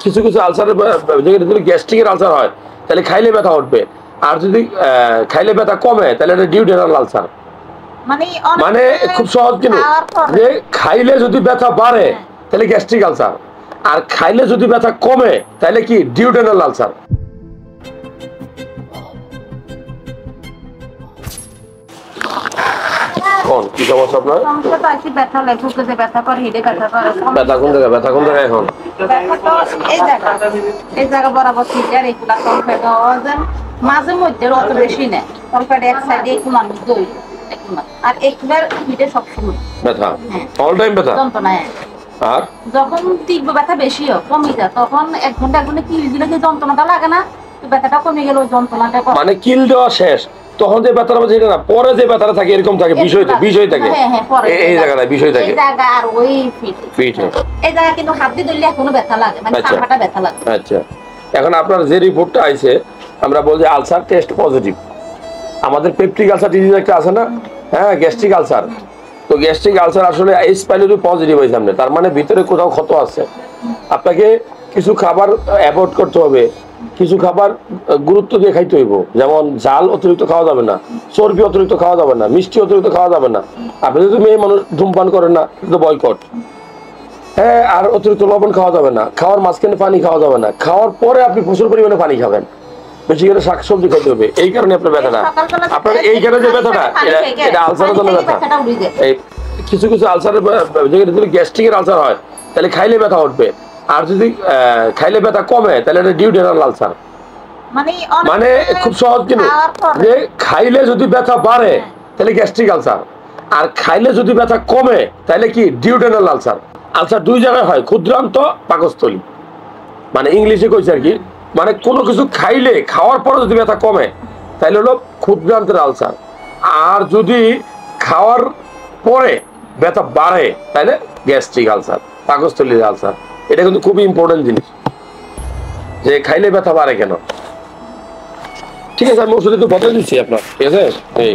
কিছু কিছু আলসারের যদি গ্যাস্ট্রিকের আলসার হয় তাহলে খাইলে ব্যথা উঠবে, আর যদি খাইলে ব্যথা কমে তাহলে এটা ডিউডেনাল আলসার। মানে খুব সহজ, কিন্তু যে খাইলে যদি ব্যথা বাড়ে তাহলে গ্যাস্ট্রিক আলসার, আর খাইলে যদি ব্যথা কমে তাহলে কি ডিউডেনাল আলসার। কোন কি সমস্যা আপনার? ব্যথা কোন জায়গায়, ব্যথা কোন জায়গায় এখন? এই জায়গা বরাবর সিজার এগুলা তলপেট মাঝে মধ্যে অত বেশি নেই, তলপেট এক সাইডে একটু মানুষ দই আর একবার পিঠে সবসময় ব্যথা, অল টাইম ব্যথা যন্ত্রণা। আর যখন তীব্র ব্যথা বেশি হয় কমে যায় তখন 1 ঘন্টা 1 ঘন্টা কিল দিলে যে যন্ত্রণাটা লাগে না, ব্যথাটা কমে গেল, যন্ত্রণাটা মানে কিল দেওয়া শেষ তখন যে ব্যথাটা যেটা না পরে যে ব্যথাটা থাকে এরকম থাকে, বিষয় থাকে এই জায়গাটা, বিষয় থাকে এই জায়গা আর ওই ফিট এই জায়গা কিন্তু হাত দিয়ে ধরলে এখনো ব্যথা লাগে, মানে চাপাটা ব্যথা লাগে। আচ্ছা, এখন আপনার যে রিপোর্টটা আইছে আমরা বলছি আলসার টেস্ট পজিটিভ। আমাদের পেপটিক আলসার ডিজিজ একটা আছে না, হ্যাঁ গ্যাস্ট্রিক আলসার, তো গ্যাস্ট্রিক আলসার আসলে এইচ পাইলোরি পজিটিভ হয়েছে আপনার, তার মানে ভিতরে কোথাও ক্ষত আছে। আপনাকে কিছু খাবার অ্যাভয়েড করতে হবে, কিছু খাবার গুরুত্ব দিয়ে খাইতে হইব, যেমন ঝাল অতিরিক্ত খাওয়া যাবে না, চর্বি অতিরিক্ত খাওয়া যাবে না, মিষ্টি অতিরিক্ত খাওয়া যাবে না। আপনি যদি মেয়ে মানুষ ধূমপান করেন না তো বয়কট, হ্যাঁ, আর অতিরিক্ত লবণ খাওয়া যাবে না, খাওয়ার মাঝখানে পানি খাওয়া যাবে না, খাওয়ার পরে আপনি প্রচুর পরিমাণে পানি খাবেন, বেশি করে শাকসবজি খাইতে হবে। এই কারণে আপনার ব্যথাটা, আপনার এইখানে যে ব্যথাটা এটা আলসারের জন্য ব্যথা। এই কিছু কিছু আলসারের যদি গ্যাস্ট্রিকের আলসার হয় তাহলে খাইলে ব্যথা উঠবে, আর যদি খাইলে ব্যথা কমে তাহলে এটা ডিউডেনাল আলসার। মানে খুব সহজ, কিন্তু যে খাইলে যদি ব্যথা বাড়ে তাহলে গ্যাস্ট্রিক আলসার, আর খাইলে যদি ব্যথা কমে তাহলে কি ডিউডেনাল আলসার। আলসার 2 জায়গায় হয়, ক্ষুদ্রান্ত পাকস্থলী, মানে ইংলিশে কইছে আর কি, মানে কোনো কিছু খাইলে খাওয়ার পরে যদি ব্যথা কমে তাহলে হলো ক্ষুদ্রান্তের আলসার, আর যদি খাওয়ার পরে ব্যথা বাড়ে তাহলে গ্যাস্ট্রিক আলসার, পাকস্থলীর আলসার। এটা কিন্তু খুবই ইম্পর্টেন্ট জিনিস, যে খাইলে ব্যথা বাড়ে কেন। ঠিক আছে, আমি ওষুধ একটু বদলে দিচ্ছি আপনার, ঠিক আছে। এই